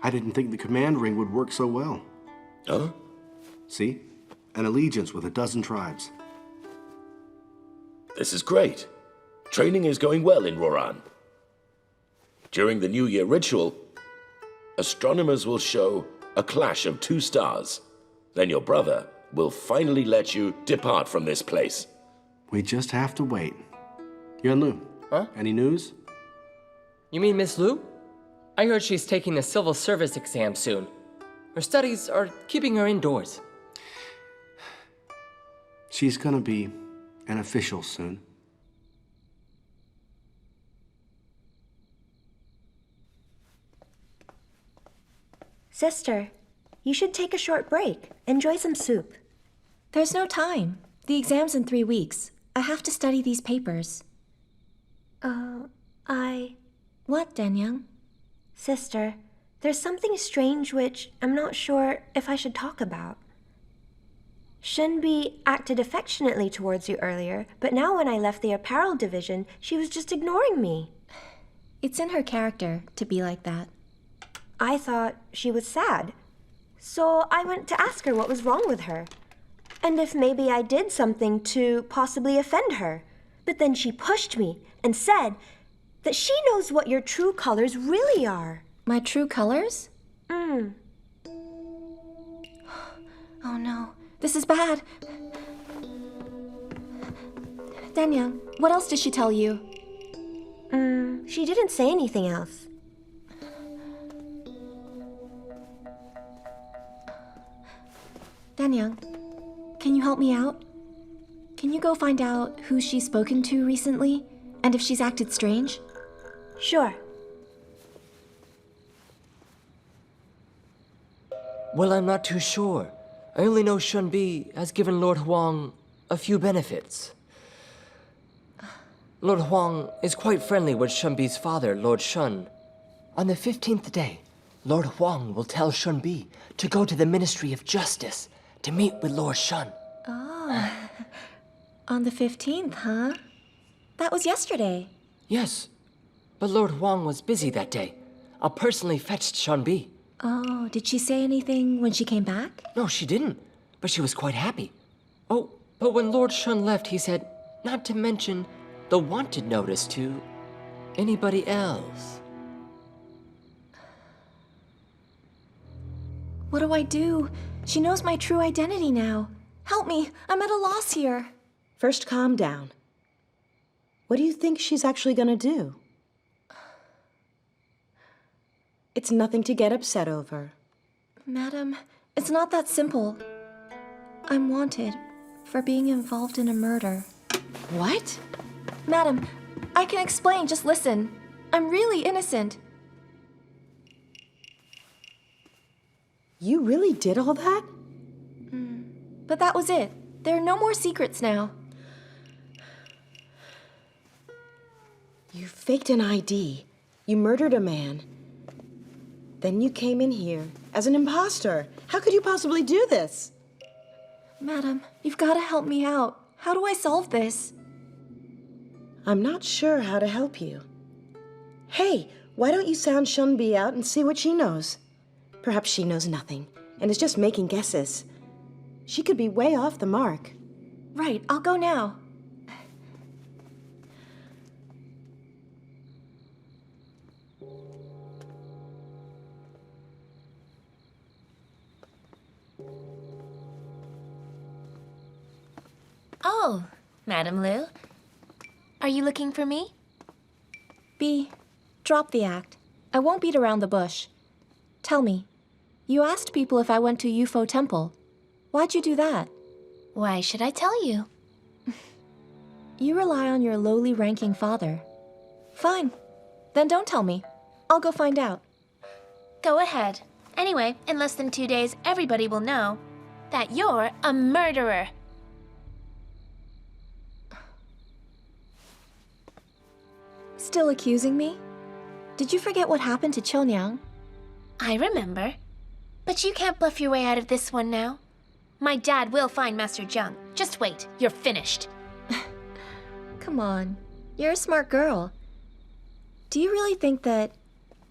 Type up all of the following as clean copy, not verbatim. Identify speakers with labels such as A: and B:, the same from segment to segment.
A: I didn't think the command ring would work so well.
B: Huh?
A: See? An allegiance with a dozen tribes.
B: This is great. Training is going well in Roran. During the New Year ritual, astronomers will show a clash of 2 stars. Then your brother will finally let you depart from this place.
A: We just have to wait. Yuan Lu,
C: Huh?
A: any news?
C: You mean Miss Lu? I heard she's taking the civil service exam soon. Her studies are keeping her indoors.
A: She's gonna be an official soon.
D: Sister, you should take a short break. Enjoy some soup.
E: There's no time. The exam's in 3 weeks. I have to study these papers. What, Danyang?
D: Sister, there's something strange which I'm not sure if I should talk about. Shenbi acted affectionately towards you earlier, but now when I left the apparel division, she was just ignoring me.
E: It's in her character to be like that.
D: I thought she was sad, so I went to ask her what was wrong with her, and if maybe I did something to possibly offend her. But then she pushed me and said that she knows what your true colors really are.
E: My true colors?
D: Hmm.
E: Oh no, this is bad. Danyang, what else did she tell you?
D: She didn't say anything else.
E: Danyang, can you help me out? Can you go find out who she's spoken to recently, and if she's acted strange?
D: Sure.
C: Well, I'm not too sure. I only know Shunbi has given Lord Huang a few benefits. Lord Huang is quite friendly with Shunbi's father, Lord Shun. On the 15th day, Lord Huang will tell Shunbi to go to the Ministry of Justice to meet with Lord Shun.
E: Oh, on the 15th, huh? That was yesterday.
C: Yes, but Lord Huang was busy that day. I personally fetched Shunbi.
E: Oh, did she say anything when she came back?
C: No, she didn't, but she was quite happy. Oh, but when Lord Shun left, he said not to mention the wanted notice to anybody else.
E: What do I do? She knows my true identity now. Help me, I'm at a loss here.
F: First, calm down. What do you think she's actually gonna do? It's nothing to get upset over.
E: Madam, it's not that simple. I'm wanted for being involved in a murder.
F: What?
E: Madam, I can explain, just listen. I'm really innocent.
F: You really did all that?
E: But that was it. There are no more secrets now.
F: You faked an ID. You murdered a man. Then you came in here as an imposter. How could you possibly do this?
E: Madam, you've got to help me out. How do I solve this?
F: I'm not sure how to help you. Hey, why don't you sound Shunbi out and see what she knows? Perhaps she knows nothing and is just making guesses. She could be way off the mark.
E: Right, I'll go now.
G: Oh, Madam Liu. Are you looking for me?
E: B, drop the act. I won't beat around the bush. Tell me, you asked people if I went to UFO Temple. Why'd you do that?
G: Why should I tell you?
E: You rely on your lowly-ranking father. Fine. Then don't tell me. I'll go find out.
G: Go ahead. Anyway, in less than 2 days, everybody will know that you're a murderer.
E: Still accusing me? Did you forget what happened to Chonyang?
G: I remember. But you can't bluff your way out of this one now. My dad will find Master Zhang. Just wait, you're finished.
E: Come on, you're a smart girl. Do you really think that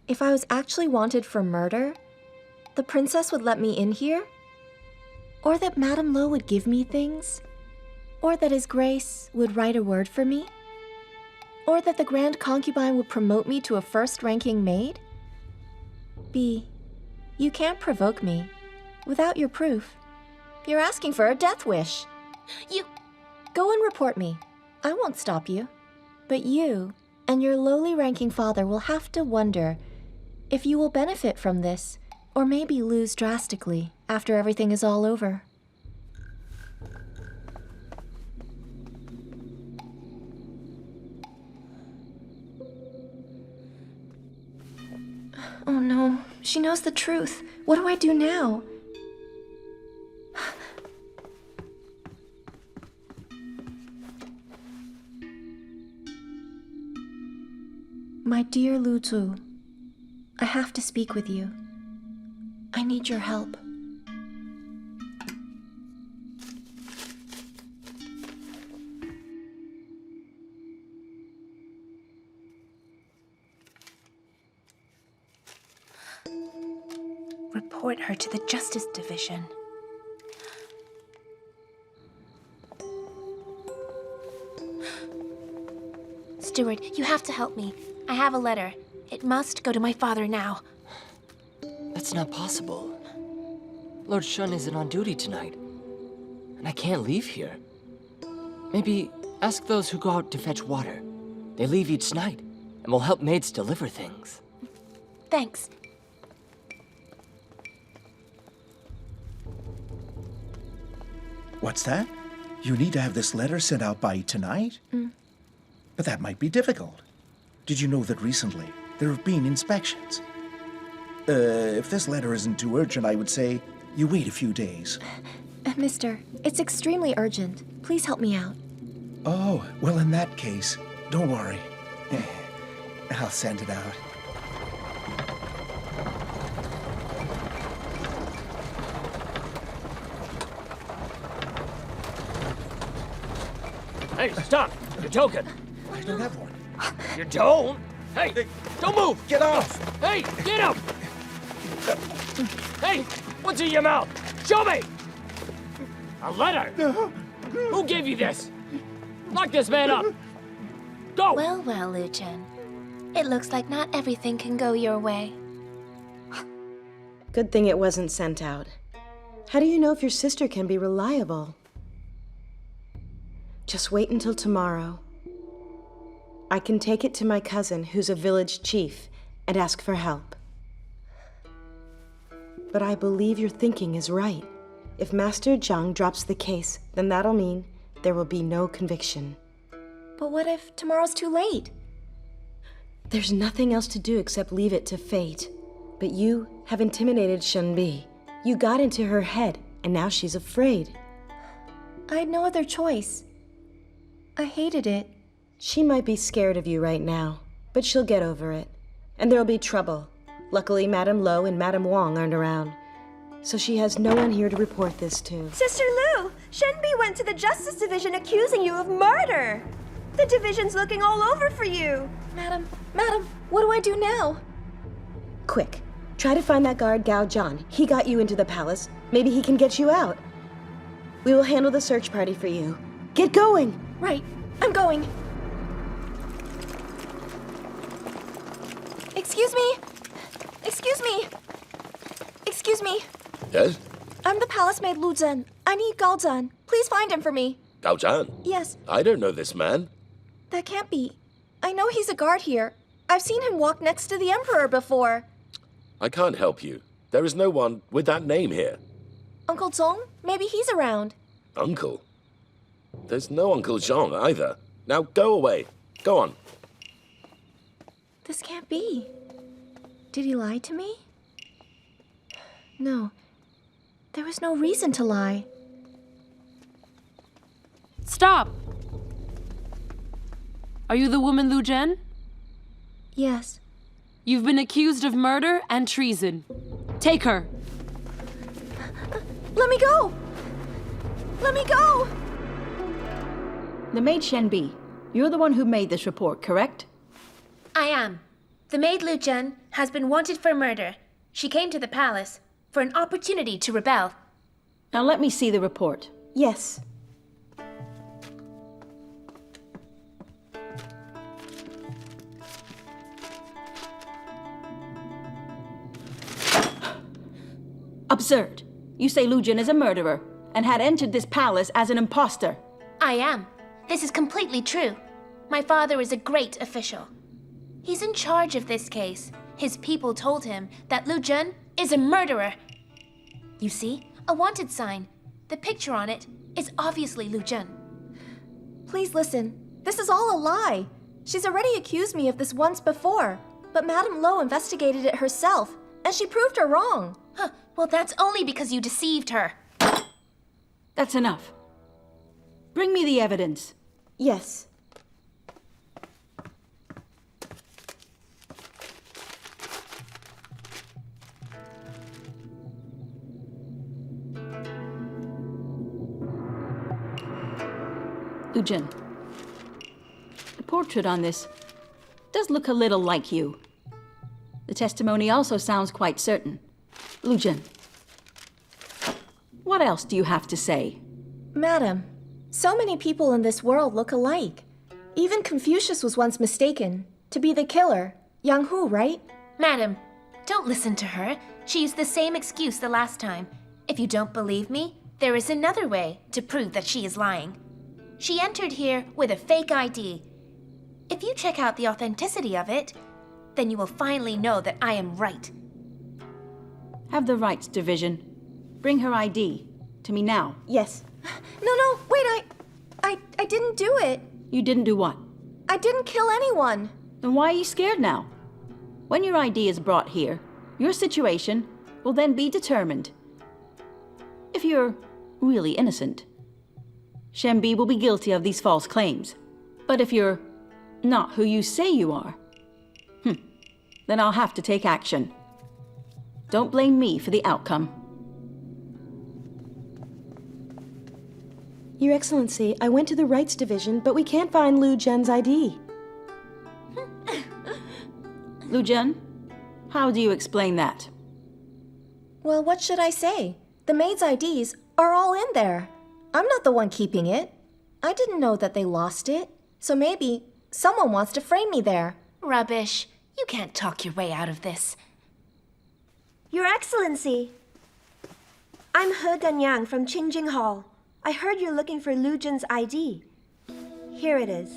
E: if I was actually wanted for murder, the princess would let me in here? Or that Madame Lo would give me things? Or that His Grace would write a word for me? Or that the Grand Concubine would promote me to a first-ranking maid? B, you can't provoke me without your proof. You're asking for a death wish.
G: You...
E: Go and report me. I won't stop you. But you and your lowly-ranking father will have to wonder if you will benefit from this, or maybe lose drastically after everything is all over. Oh no, she knows the truth. What do I do now? My dear Lu Zhu, I have to speak with you. I need your help.
G: Report her to the Justice Division. Steward, you have to help me. I have a letter. It must go to my father now.
C: That's not possible. Lord Chen isn't on duty tonight, and I can't leave here. Maybe ask those who go out to fetch water. They leave each night, and will help maids deliver things.
G: Thanks.
H: What's that? You need to have this letter sent out by tonight? But that might be difficult. Did you know that recently there have been inspections? If this letter isn't too urgent, I would say you wait a few days.
E: Mister, it's extremely urgent. Please help me out.
H: Oh, well, in that case, don't worry. I'll send it out.
C: Hey, stop! You're joking!
H: I don't have one.
C: You don't? Hey, don't move!
H: Get off!
C: Hey, get up! Hey, what's in your mouth? Show me! A letter? Who gave you this? Lock this man up! Go!
G: Well, well, Lu Chen. It looks like not everything can go your way.
F: Good thing it wasn't sent out. How do you know if your sister can be reliable? Just wait until tomorrow. I can take it to my cousin, who's a village chief, and ask for help. But I believe your thinking is right. If Master Zhang drops the case, then that'll mean there will be no conviction.
E: But what if tomorrow's too late?
F: There's nothing else to do except leave it to fate. But you have intimidated Shunbi. You got into her head, and now she's afraid.
E: I had no other choice. I hated it.
F: She might be scared of you right now, but she'll get over it. And there'll be trouble. Luckily, Madame Lo and Madame Wang aren't around, so she has no one here to report this to.
D: Sister Lu, Shenbi went to the Justice Division accusing you of murder. The division's looking all over for you.
E: Madam, what do I do now?
F: Quick, try to find that guard Gao Zhan. He got you into the palace. Maybe he can get you out. We will handle the search party for you. Get going!
E: Right, I'm going. Excuse me.
B: Yes?
E: I'm the palace maid Lu Zhen. I need Gao Zhan. Please find him for me.
B: Gao Zhan?
E: Yes,
B: I don't know this man.
E: that can't be. I know he's a guard here. I've seen him walk next to the Emperor before.
B: I can't help you. There is no one with that name here.
E: Uncle Zhong? Maybe he's around.
B: Uncle? There's no Uncle Zhang either. Now go away. Go on.
E: This can't be. Did he lie to me? No. There was no reason to lie.
I: Stop! Are you the woman Lu Zhen?
E: Yes.
I: You've been accused of murder and treason. Take her.
E: Let me go! Let me go!
J: The maid Shenbi, you're the one who made this report, correct?
G: I am. The maid Lu Zhen has been wanted for murder. She came to the palace. for an opportunity to rebel.
J: Now let me see the report.
F: Yes.
J: Absurd. You say Lu Jun is a murderer and had entered this palace as an imposter.
G: I am. This is completely true. My father is a great official. He's in charge of this case. His people told him that Lu Jun is a murderer. You see? A wanted sign. The picture on it is obviously Lu Jun.
E: Please listen. This is all a lie. She's already accused me of this once before, but Madame Lo investigated it herself, and she proved her wrong.
G: Huh. Well, that's only because you deceived her.
J: That's enough. Bring me the evidence.
F: Yes.
J: Lu Jun, the portrait on this does look a little like you. The testimony also sounds quite certain. Lu Jun, what else do you have to say?
E: Madam, so many people in this world look alike. Even Confucius was once mistaken to be the killer. Yang Hu, right?
G: Madam, don't listen to her. She used the same excuse the last time. If you don't believe me, there is another way to prove that she is lying. She entered here with a fake ID. If you check out the authenticity of it, then you will finally know that I am right.
J: Have the rights division. Bring her ID to me now.
F: Yes.
E: No, wait, I didn't do it.
J: You didn't do what?
E: I didn't kill anyone.
J: Then why are you scared now? When your ID is brought here, your situation will then be determined. If you're really innocent, Shen Bi will be guilty of these false claims. But if you're not who you say you are, then I'll have to take action. Don't blame me for the outcome.
F: Your Excellency, I went to the rights division, but we can't find Lu Jun's ID.
J: Lu Jun, how do you explain that?
E: Well, what should I say? The maid's IDs are all in there. I'm not the one keeping it. I didn't know that they lost it. So maybe someone wants to frame me there.
G: Rubbish. You can't talk your way out of this.
D: Your Excellency, I'm He Danyang from Qingjing Hall. I heard you're looking for Lu Jun's ID. Here it is.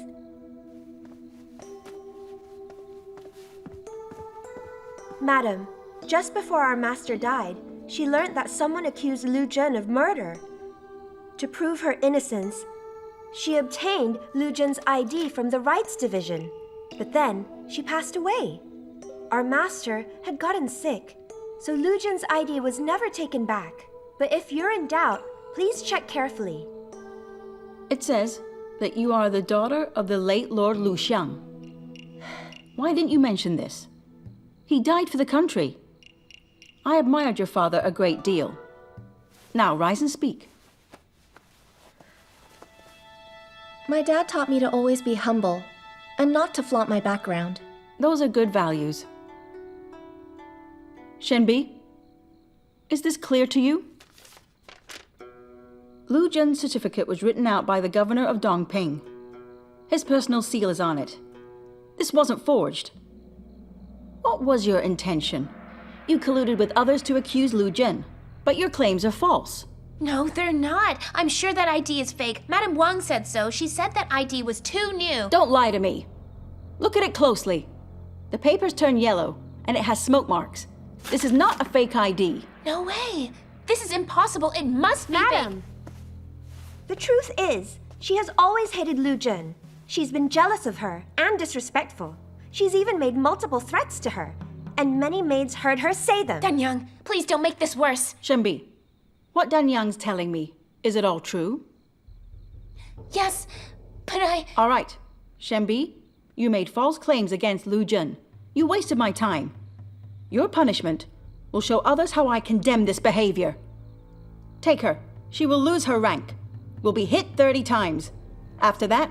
D: Madam, just before our master died, she learned that someone accused Lu Jun of murder. To prove her innocence, she obtained Lu Jun's ID from the rights division. But then, she passed away. Our master had gotten sick, so Lu Jun's ID was never taken back. But if you're in doubt, please check carefully.
J: It says that you are the daughter of the late Lord Lu Xiang. Why didn't you mention this? He died for the country. I admired your father a great deal. Now, rise and speak.
E: My dad taught me to always be humble and not to flaunt my background.
J: Those are good values. Shen Bi, is this clear to you? Lu Jun's certificate was written out by the governor of Dongping. His personal seal is on it. This wasn't forged. What was your intention? You colluded with others to accuse Lu Jun, but your claims are false.
G: No, they're not. I'm sure that ID is fake. Madame Wang said so. She said that ID was too new.
J: Don't lie to me. Look at it closely. The paper's turned yellow, and it has smoke marks. This is not a fake ID.
G: No way. This is impossible. It must be
D: Madam, the truth is, she has always hated Lu Jun. She's been jealous of her and disrespectful. She's even made multiple threats to her, and many maids heard her say them.
G: Danyang, please don't make this worse.
J: Shen Bi, what Danyang's telling me, is it all true?
G: Yes, but I...
J: All right. Shen Bi, you made false claims against Lu Jun. You wasted my time. Your punishment will show others how I condemn this behavior. Take her. She will lose her rank. Will be hit 30 times. After that,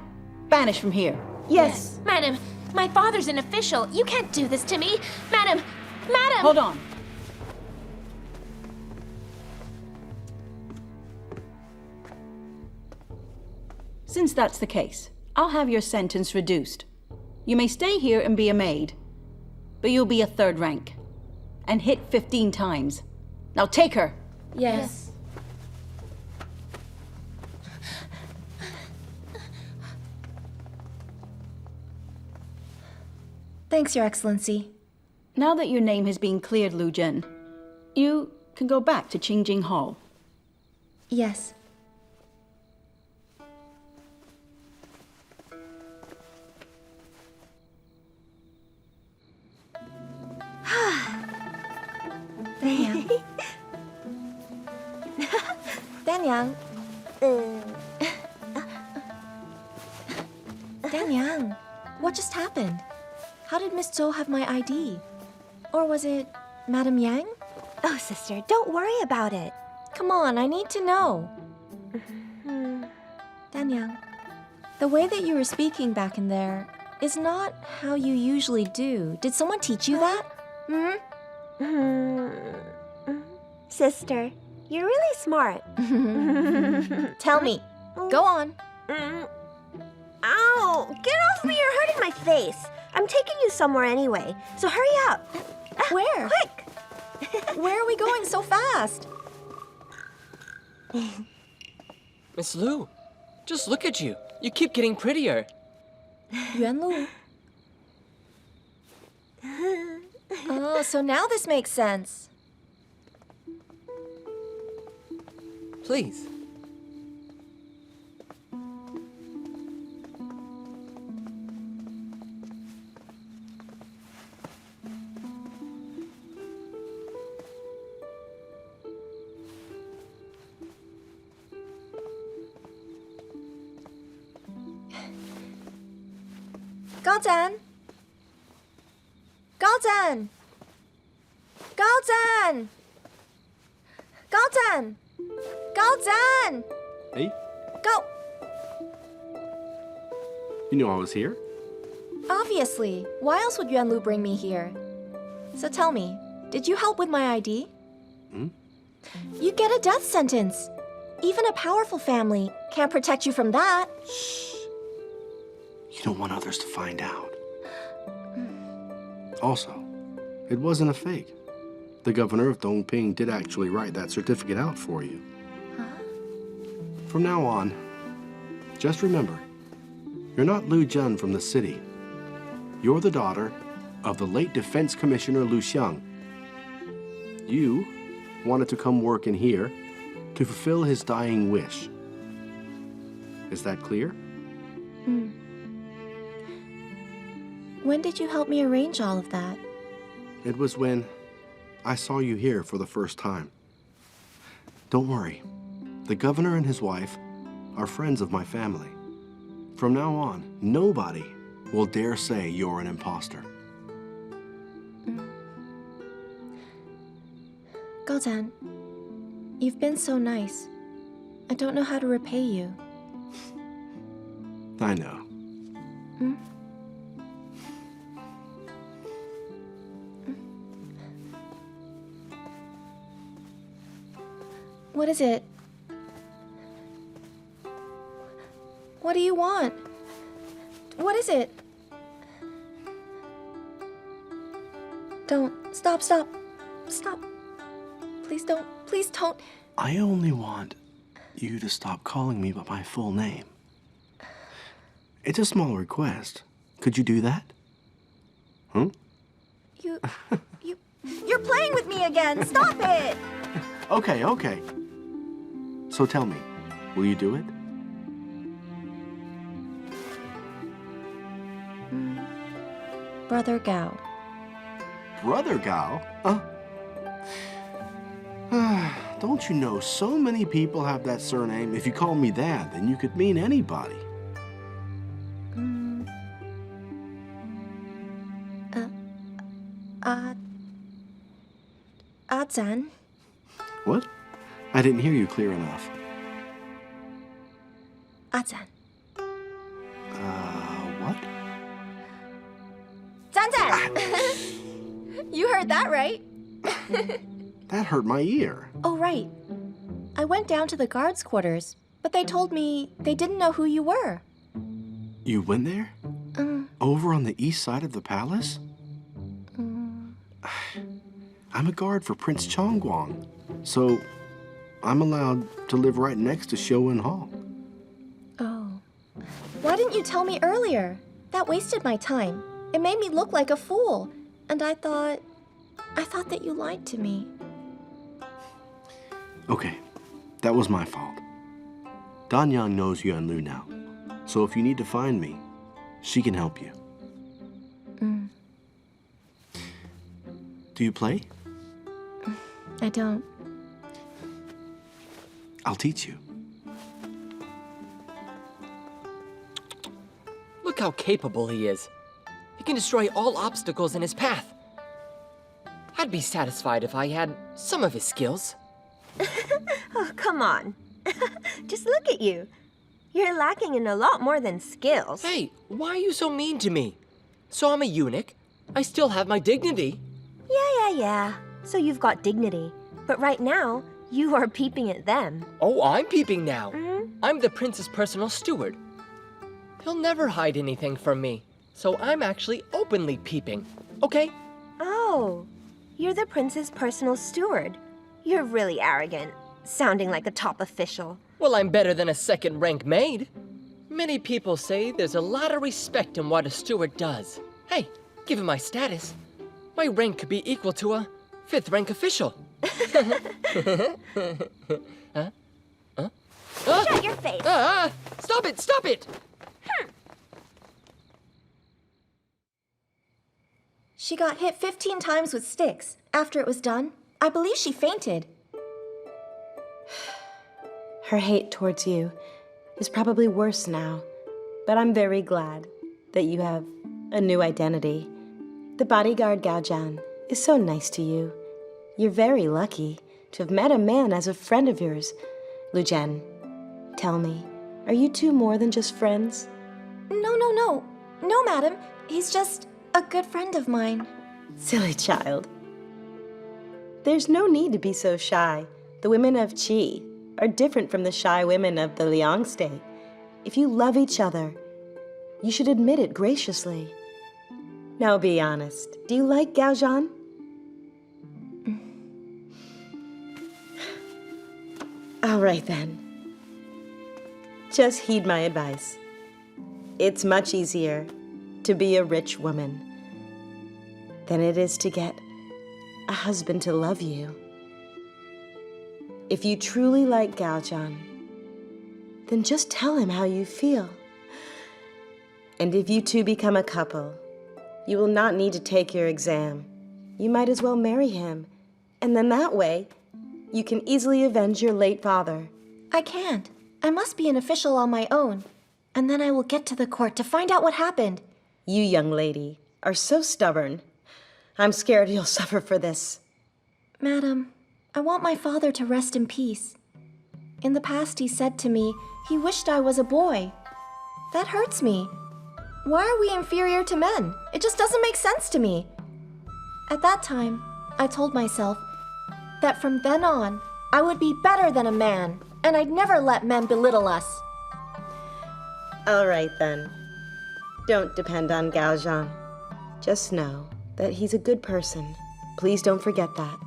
J: banished from here.
F: Yes.
G: Madam, my father's an official. You can't do this to me. Madam!
J: Hold on. Since that's the case, I'll have your sentence reduced. You may stay here and be a maid, but you'll be a 3rd rank and hit 15 times. Now take her!
E: Yes. Thanks, Your Excellency.
J: Now that your name has been cleared, Lu Zhen, you can go back to Qingjing Hall.
E: Yes. Danyang. Danyang. Danyang, what just happened? How did Miss Zhou have my ID? Or was it Madame Yang?
D: Oh, sister, don't worry about it.
E: Come on, I need to know. Danyang, the way that you were speaking back in there is not how you usually do. Did someone teach you that?
D: Sister, you're really smart.
E: Tell me. Go on.
D: Ow! Get off me, you're hurting my face. I'm taking you somewhere anyway, so hurry up.
E: Where?
D: Quick!
E: Where are we going so fast?
C: Miss Lu, just look at you. You keep getting prettier.
E: Yuanlu. Oh, so now this makes sense.
C: Please.
E: Gao Zhan. Gao Zhan. Gao Zhan. Gao Zhan. Gao Zhan.
A: Hey,
E: Go.
A: you knew I was here?
E: Obviously. Why else would Yuanlu bring me here? So tell me, did you help with my ID? You get a death sentence. Even a powerful family can't protect you from that.
A: You don't want others to find out. Also, it wasn't a fake. The governor of Dongping did actually write that certificate out for you. From now on, just remember, you're not Lu Zhen from the city. You're the daughter of the late Defense Commissioner Lu Xiang. You wanted to come work in here to fulfill his dying wish. Is that clear?
E: When did you help me arrange all of that?
A: It was when I saw you here for the first time. Don't worry. The governor and his wife are friends of my family. From now on, nobody will dare say you're an imposter.
E: Gao Zhan, you've been so nice. I don't know how to repay you.
A: I know.
E: What is it? What do you want? What is it? Don't. Stop, stop. Stop. Please don't. Please don't.
A: I only want you to stop calling me by my full name. It's a small request. Could you do that?
E: You're playing with me again. Stop it.
A: Okay, okay. So tell me, will you do it?
E: Brother Gao.
A: Brother Gao? Don't you know so many people have that surname? If you call me that, then you could mean anybody.
E: Zhan.
A: What? I didn't hear you clear enough.
E: Zhan.
A: What?
E: Zhan. You heard that right?
A: That hurt my ear.
E: Oh, right. I went down to the guards' quarters, but they told me they didn't know who you were.
A: You went there? Over on the east side of the palace? I'm a guard for Prince Chongguang, so I'm allowed to live right next to Xiao Hall.
E: Oh. Why didn't you tell me earlier? That wasted my time. It made me look like a fool. And I thought that you lied to me.
A: Okay, that was my fault. Danyang knows Yuanlu now, so if you need to find me, she can help you. Do you play?
E: I don't.
A: I'll teach you.
C: Look how capable he is. He can destroy all obstacles in his path. I'd be satisfied if I had some of his skills.
D: Oh, come on. Just look at you. You're lacking in a lot more than skills.
C: Hey, why are you so mean to me? So I'm a eunuch. I still have my dignity.
D: Yeah. So you've got dignity. But right now, you are peeping at them.
C: Oh, I'm peeping now. I'm the prince's personal steward. He'll never hide anything from me, so I'm actually openly peeping, okay?
D: Oh, you're the prince's personal steward. You're really arrogant, sounding like a top official.
C: Well, I'm better than a second-rank maid. Many people say there's a lot of respect in what a steward does. Hey, given my status, my rank could be equal to a 5th-rank official.
D: Shut your face!
C: Stop it!
E: She got hit 15 times with sticks. After it was done, I believe she fainted.
F: Her hate towards you is probably worse now, but I'm very glad that you have a new identity. The bodyguard Gao Zhan is so nice to you. You're very lucky to have met a man as a friend of yours. Lu Zhen, tell me, are you two more than just friends?
E: No, madam. He's just a good friend of mine.
F: Silly child. There's no need to be so shy. The women of Qi are different from the shy women of the Liying state. If you love each other, you should admit it graciously. Now be honest. Do you like Gao Zhan? All right then. Just heed my advice. It's much easier to be a rich woman than it is to get a husband to love you. If you truly like Gao Zhan, then just tell him how you feel. And if you two become a couple, you will not need to take your exam. You might as well marry him. And then that way, you can easily avenge your late father.
E: I can't. I must be an official on my own. And then I will get to the court to find out what happened.
F: You, young lady, are so stubborn. I'm scared you'll suffer for this.
E: Madam, I want my father to rest in peace. In the past, he said to me he wished I was a boy. That hurts me. Why are we inferior to men? It just doesn't make sense to me. At that time, I told myself that from then on, I would be better than a man, and I'd never let men belittle us.
F: All right, then. Don't depend on Gao Zhan. Just know that he's a good person. Please don't forget that.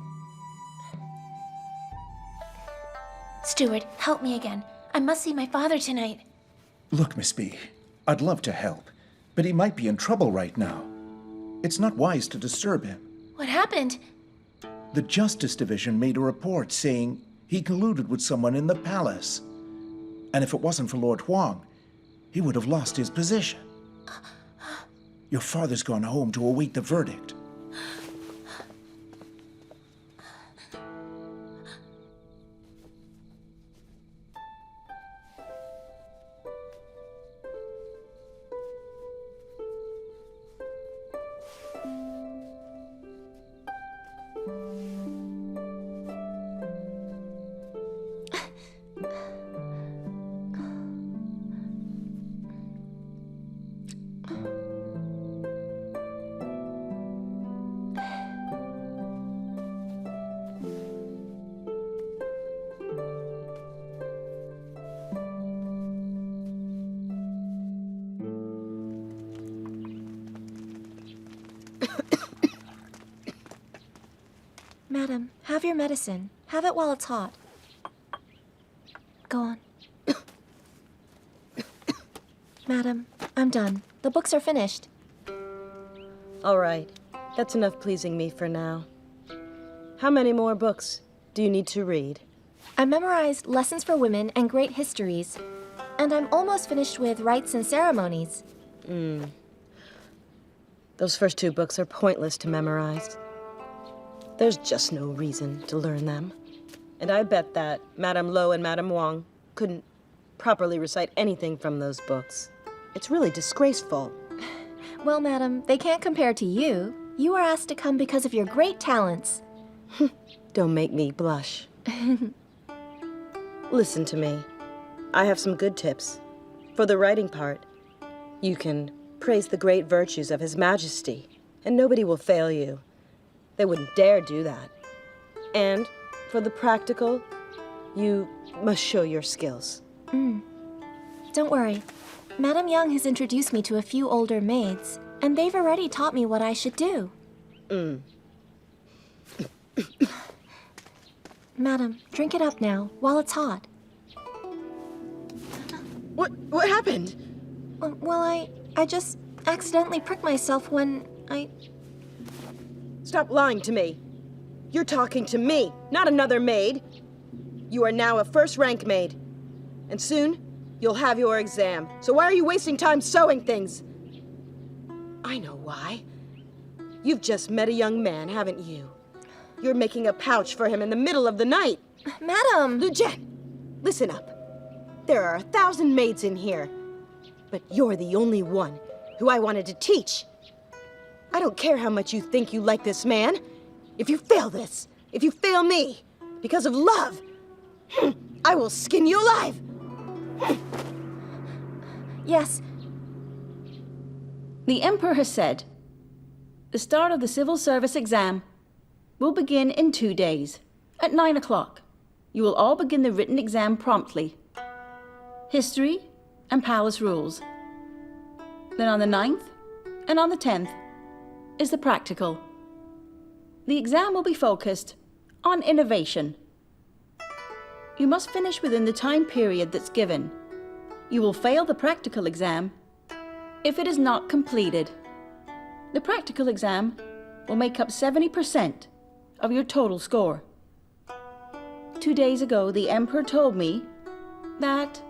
G: Steward, help me again. I must see my father tonight.
H: Look, Miss B, I'd love to help, but he might be in trouble right now. It's not wise to disturb him.
G: What happened?
H: The Justice Division made a report saying he colluded with someone in the palace. And if it wasn't for Lord Huang, he would have lost his position. Your father's gone home to await the verdict.
E: Madam, have your medicine. Have it while it's hot. Go on. Madam, I'm done. The books are finished.
F: All right. That's enough pleasing me for now. How many more books do you need to read?
E: I memorized Lessons for Women and Great Histories, and I'm almost finished with Rites and Ceremonies.
F: Those first 2 books are pointless to memorize. There's just no reason to learn them. And I bet that Madame Lo and Madame Wang couldn't properly recite anything from those books. It's really disgraceful.
E: Well, madam, they can't compare to you. You were asked to come because of your great talents.
F: Don't make me blush. Listen to me. I have some good tips. For the writing part, you can praise the great virtues of His Majesty, and nobody will fail you. They wouldn't dare do that. And for the practical, you must show your skills.
E: Don't worry. Madame Young has introduced me to a few older maids, and they've already taught me what I should do. Madam, drink it up now, while it's hot.
F: What happened?
E: Well, I just accidentally pricked myself when I...
F: Stop lying to me. You're talking to me, not another maid. You are now a first-rank maid. And soon, you'll have your exam. So why are you wasting time sewing things? I know why. You've just met a young man, haven't you? You're making a pouch for him in the middle of the night.
E: Madam!
F: Zhen, listen up. There are 1,000 maids in here, but you're the only one who I wanted to teach. I don't care how much you think you like this man. If you fail this, if you fail me, because of love, I will skin you alive.
E: Yes.
J: The Emperor has said, the start of the civil service exam will begin in 2 days, at 9 o'clock. You will all begin the written exam promptly. History and palace rules. Then on the 9th and on the 10th is the practical. The exam will be focused on innovation. You must finish within the time period that's given. You will fail the practical exam if it is not completed. The practical exam will make up 70% of your total score. 2 days ago, the Emperor told me that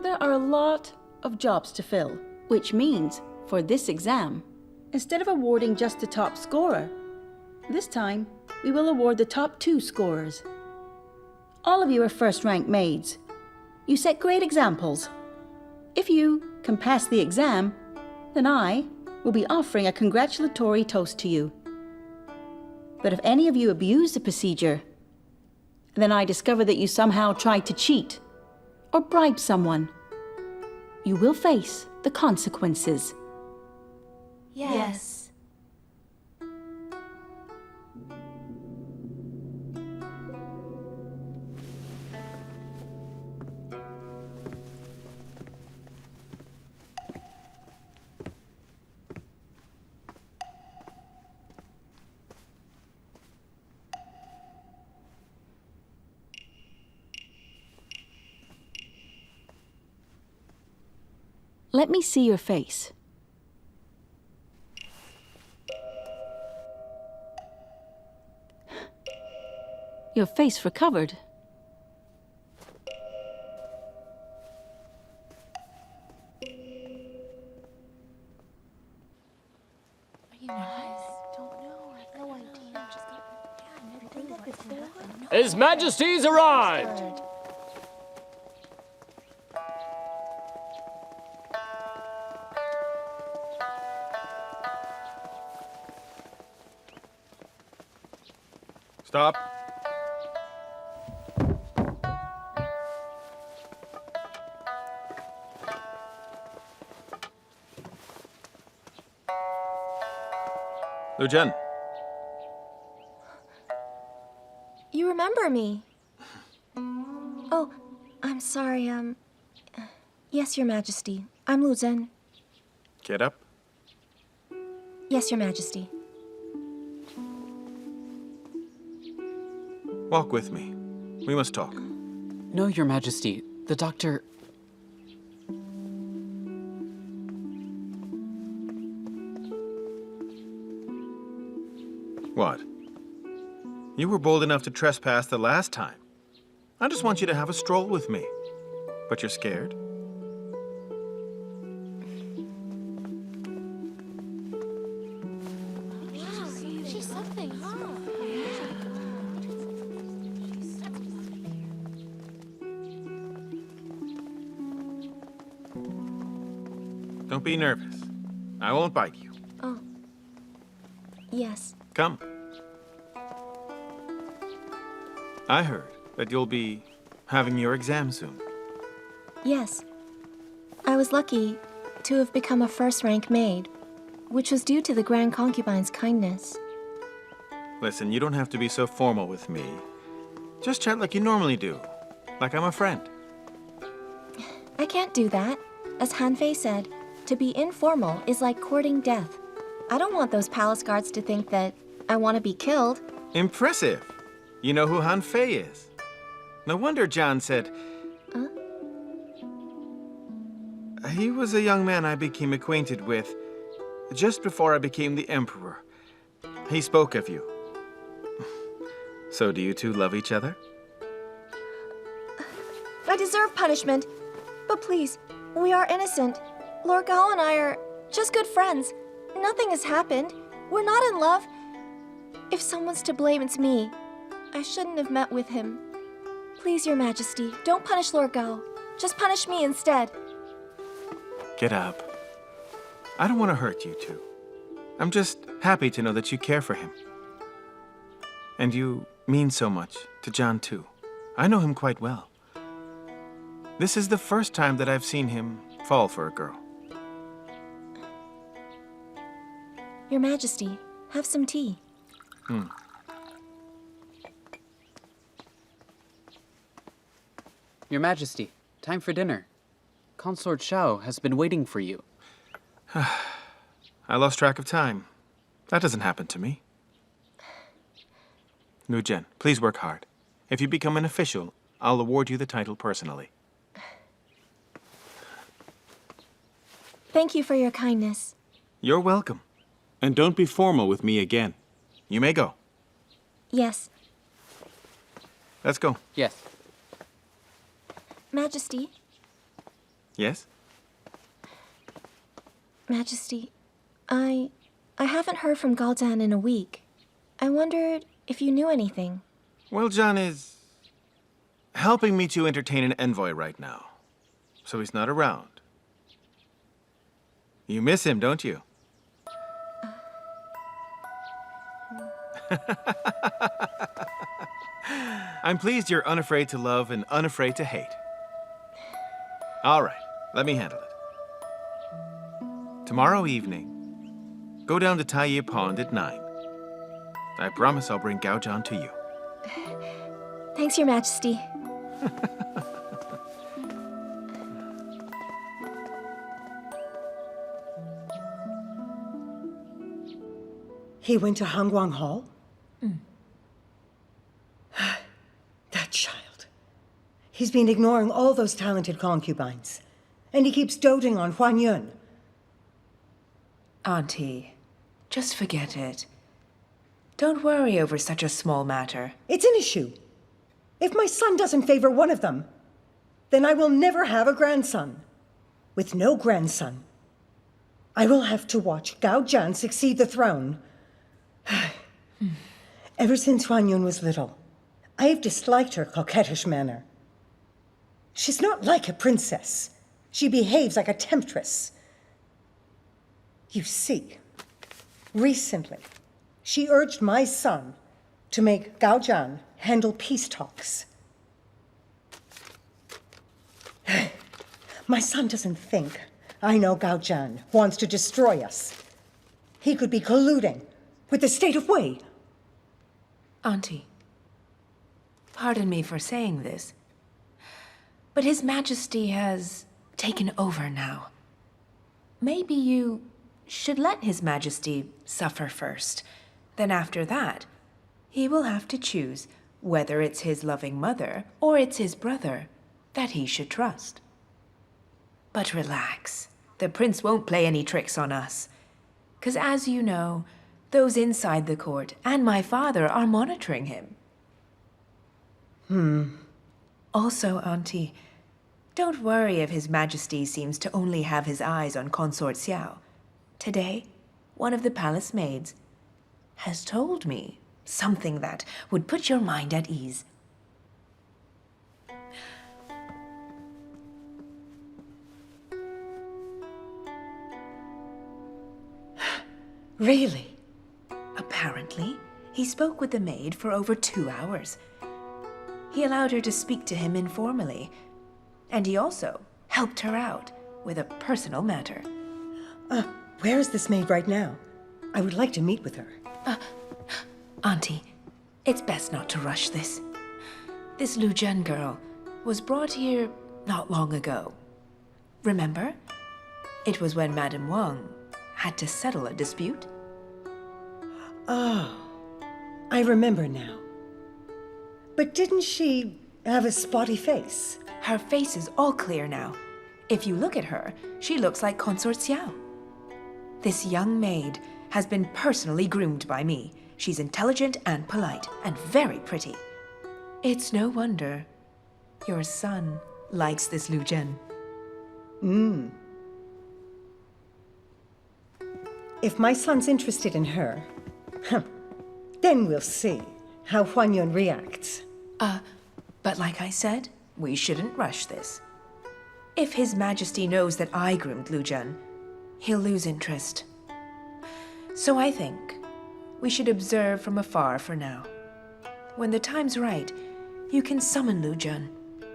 J: there are a lot of jobs to fill, which means for this exam, instead of awarding just the top scorer, this time we will award the top 2 scorers. All of you are first-rank maids. You set great examples. If you can pass the exam, then I will be offering a congratulatory toast to you. But if any of you abuse the procedure, then I discover that you somehow tried to cheat or bribe someone, you will face the consequences.
E: Yes.
J: Let me see your face. Your face recovered.
K: His Majesty's arrived!
L: Stop. Zhen.
E: You remember me. Oh, I'm sorry, Yes, Your Majesty. I'm Lu Zhen.
L: Get up.
E: Yes, Your Majesty.
L: Walk with me. We must talk.
M: No, Your Majesty. The doctor...
L: What? You were bold enough to trespass the last time. I just want you to have a stroll with me. But you're scared?
G: She's something, huh?
L: Don't be nervous. I won't bite you.
E: Oh. Yes.
L: Come. I heard that you'll be having your exam soon.
E: Yes. I was lucky to have become a first-rank maid, which was due to the Grand Concubine's kindness.
L: Listen, you don't have to be so formal with me. Just chat like you normally do, like I'm a friend.
E: I can't do that. As Hanfei said, to be informal is like courting death. I don't want those palace guards to think that I want to be killed.
L: Impressive. You know who Hanfei is. No wonder Zhan said...
E: Huh?
L: He was a young man I became acquainted with just before I became the emperor. He spoke of you. So do you two love each other?
E: I deserve punishment. But please, we are innocent. Lord Gao and I are just good friends. Nothing has happened. We're not in love. If someone's to blame, it's me. I shouldn't have met with him. Please, Your Majesty, don't punish Lord Gao. Just punish me instead.
L: Get up. I don't want to hurt you two. I'm just happy to know that you care for him. And you mean so much to Zhan too. I know him quite well. This is the first time that I've seen him fall for a girl.
E: Your Majesty, have some tea.
M: Your Majesty, time for dinner. Consort Xiao has been waiting for you.
L: I lost track of time. That doesn't happen to me. Nu Zhen, please work hard. If you become an official, I'll award you the title personally.
E: Thank you for your kindness.
L: You're welcome. And don't be formal with me again. You may go.
E: Yes.
L: Let's go.
M: Yes.
E: Majesty.
L: Yes?
E: Majesty, I haven't heard from Gao Zhan in a week. I wondered if you knew anything.
L: Well, Zhan is helping me to entertain an envoy right now. So he's not around. You miss him, don't you? I'm pleased you're unafraid to love and unafraid to hate. All right, let me handle it. Tomorrow evening, go down to Taiyi Pond at 9. I promise I'll bring Gao Zhan to you.
E: Thanks, Your Majesty.
F: He went to Hangguang Hall? That child. He's been ignoring all those talented concubines. And he keeps doting on Huan Yun.
N: Auntie, just forget it. Don't worry over such a small matter.
F: It's an issue. If my son doesn't favor one of them, then I will never have a grandson. With no grandson, I will have to watch Gao Zhan succeed the throne. Ever since Huan Yun was little, I have disliked her coquettish manner. She's not like a princess. She behaves like a temptress. You see, recently, she urged my son to make Gao Zhan handle peace talks. My son doesn't think I know Gao Zhan wants to destroy us. He could be colluding with the state of Wei.
N: Auntie, pardon me for saying this, but His Majesty has taken over now. Maybe you should let His Majesty suffer first. Then after that, he will have to choose whether it's his loving mother or it's his brother, that he should trust. But relax, the prince won't play any tricks on us. 'Cause as you know, those inside the court and my father are monitoring him. Also, Auntie, don't worry if His Majesty seems to only have his eyes on Consort Xiao. Today, one of the palace maids has told me something that would put your mind at ease.
F: Really?
N: Apparently, he spoke with the maid for over 2 hours. He allowed her to speak to him informally, and he also helped her out with a personal matter.
F: Where is this maid right now? I would like to meet with her.
N: Auntie, it's best not to rush this. This Lu Zhen girl was brought here not long ago. Remember? It was when Madame Wang had to settle a dispute.
F: Oh, I remember now. But didn't she have a spotty face?
N: Her face is all clear now. If you look at her, she looks like Consort Xiao. This young maid has been personally groomed by me. She's intelligent and polite, and very pretty. It's no wonder your son likes this Lu Zhen.
O: If my son's interested in her, then we'll see how Huan Yun reacts.
N: But like I said, we shouldn't rush this. If His Majesty knows that I groomed Lu Zhen, he'll lose interest. So I think we should observe from afar for now. When the time's right, you can summon Lu Zhen.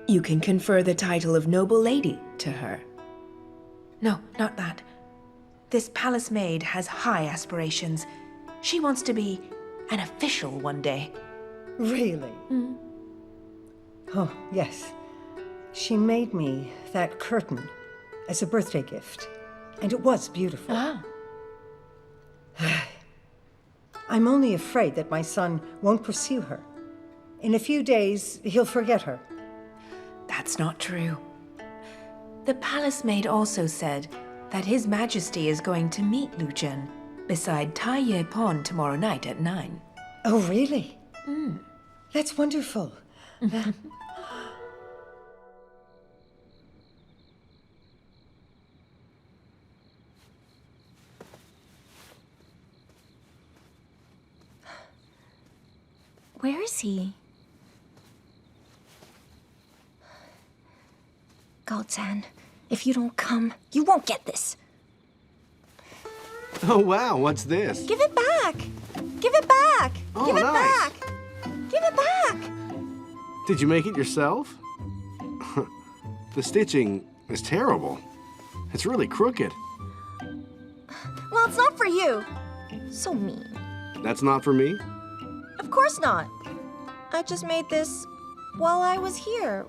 N: You can confer the title of noble lady to her. No, not that. This palace maid has high aspirations. She wants to be an official one day.
O: Really? Oh, yes. She made me that curtain as a birthday gift, and it was beautiful. I'm only afraid that my son won't pursue her. In a few days, he'll forget her.
N: That's not true. The palace maid also said that His Majesty is going to meet Lu Zhen beside Tai Ye Pond tomorrow night at 9.
O: Oh, really? That's wonderful.
E: Where is he? Gao Zhan, if you don't come, you won't get this.
A: Oh, wow, what's this?
E: Give it back! Give it back!
A: Oh,
E: Give it
A: nice.
E: back! Give it back!
A: Did you make it yourself? The stitching is terrible. It's really crooked.
E: Well, it's not for you. So mean.
A: That's not for me?
E: Of course not. I just made this while I was here,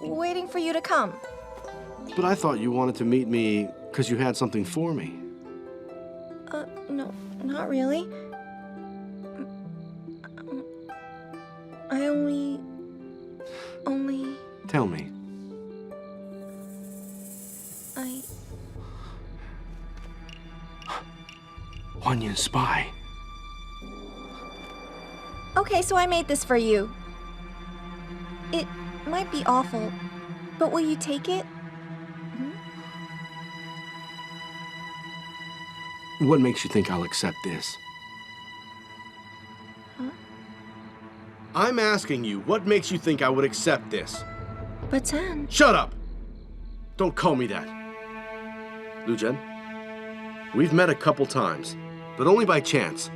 E: waiting for you to come.
A: But I thought you wanted to meet me because you had something for me.
E: No, not really. I only...
A: Tell me. Huan Yun spy.
E: Okay, so I made this for you. It might be awful, but will you take it?
A: What makes you think I'll accept this? I'm asking you, what makes you think I would accept this?
E: But Zhan...
A: Shut up! Don't call me that. Lu Zhen, we've met a couple times, but only by chance.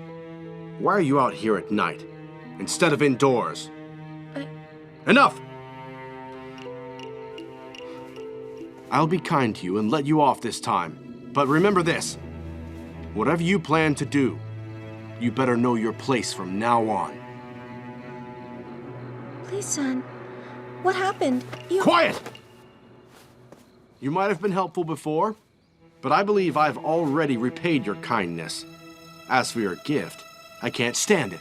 A: Why are you out here at night, instead of indoors? Enough! I'll be kind to you and let you off this time, but remember this. Whatever you plan to do, you better know your place from now on.
E: Please, Zhan. What happened?
A: Quiet! You might have been helpful before, but I believe I've already repaid your kindness. As for your gift, I can't stand it.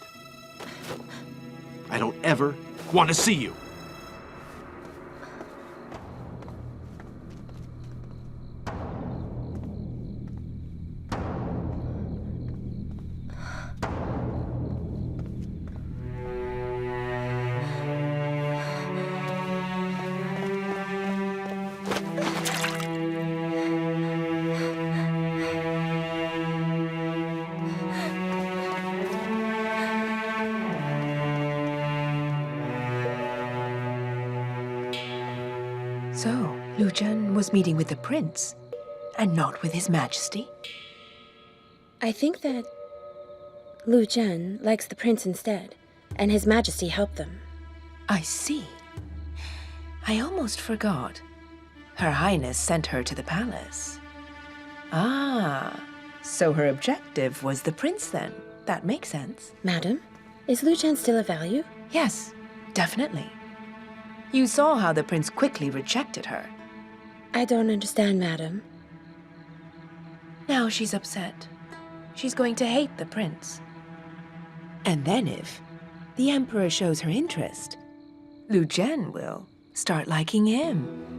A: I don't ever
K: Want to see you.
N: So, Lu Zhen was meeting with the prince, and not with his majesty?
P: I think that Lu Zhen likes the prince instead, and his majesty helped them.
N: I see. I almost forgot. Her Highness sent her to the palace. Ah, so her objective was the prince then. That makes sense.
P: Madam, is Lu Zhen still of value?
N: Yes, definitely. You saw how the prince quickly rejected her.
P: I don't understand, madam.
N: Now she's upset. She's going to hate the prince. And then if the emperor shows her interest, Lu Zhen will start liking him.